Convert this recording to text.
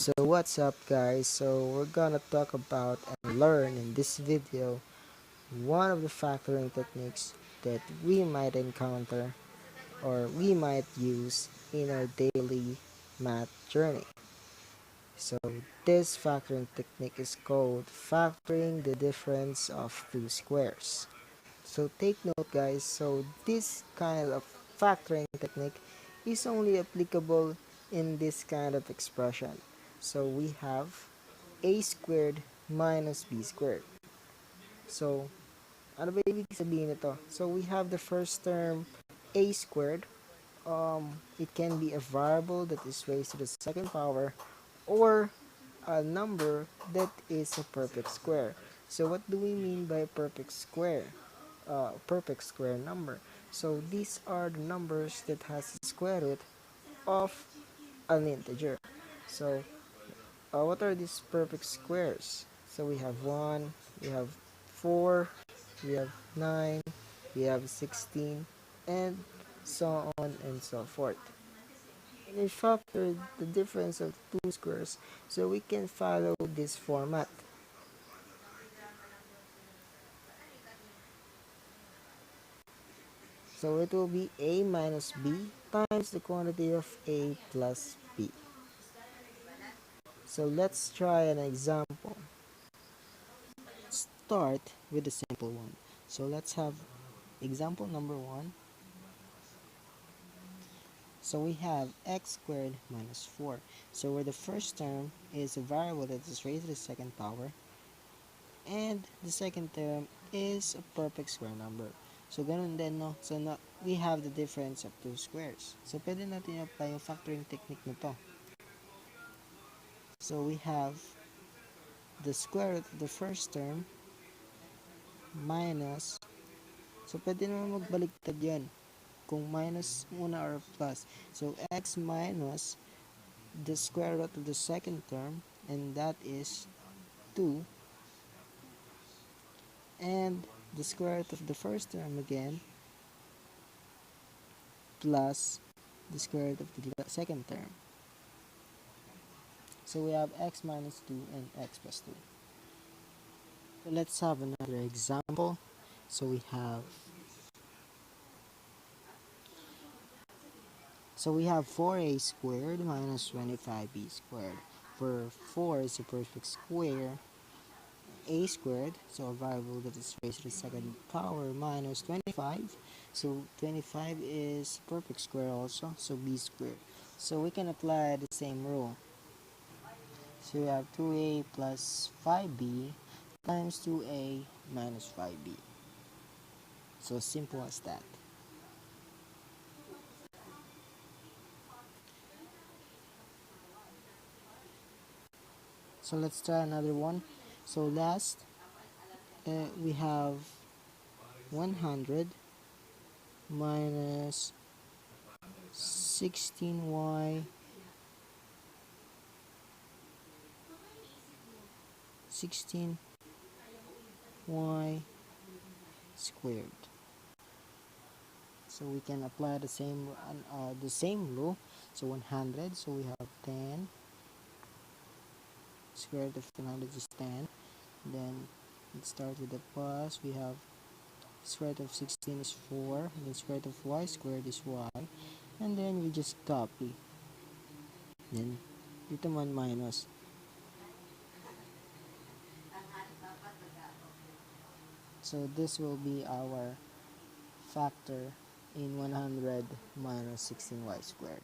So what's up guys, so we're gonna talk about and learn in this video one of the factoring techniques that we might encounter or we might use in our daily math journey. So this factoring technique is called factoring the difference of two squares. So take note guys, so this kind of factoring technique is only applicable in this kind of expression. So we have a squared minus b squared. So, ano ba ibig sabihin nito? So, we have the first term, a squared. It can be a variable that is raised to the second power or a number that is a perfect square. So, what do we mean by perfect square? Perfect square number. So, these are the numbers that has the square root of an integer. So, what are these perfect squares? So we have 1, we have 4, we have 9, we have 16, and so on and so forth. And we factor the difference of two squares so we can follow this format. So it will be a minus b times the quantity of a plus b. So let's try an example. Start with a simple one. So let's have example number 1. So we have x squared minus 4. So where the first term is a variable that is raised to the second power, and the second term is a perfect square number. So ganun din, no? So we have the difference of two squares. So pwede natin apply yung factoring technique na to. So we have the square root of the first term minus, so pwede naman magbaliktad yun kung minus muna or plus. So x minus the square root of the second term, and that is 2, and the square root of the first term again plus the square root of the second term. So we have x minus 2 and x plus 2. So let's have another example. So we have 4a squared minus 25b squared, where 4 is a perfect square, a squared, so a variable that is raised to the second power, minus 25. So 25 is perfect square also, so b squared. So we can apply the same rule. So we have 2a plus 5b times 2a minus 5b. So simple as that. So let's try another one. So last, we have 100 minus 16y squared. So we can apply the same rule. So 100, so we have 10. Square root of 100 is 10. Then let's start with the plus. We have square root of 16 is 4, and then square root of y squared is y, and then we just copy. Then dito man minus. So this will be our factor in 100 minus 16y squared.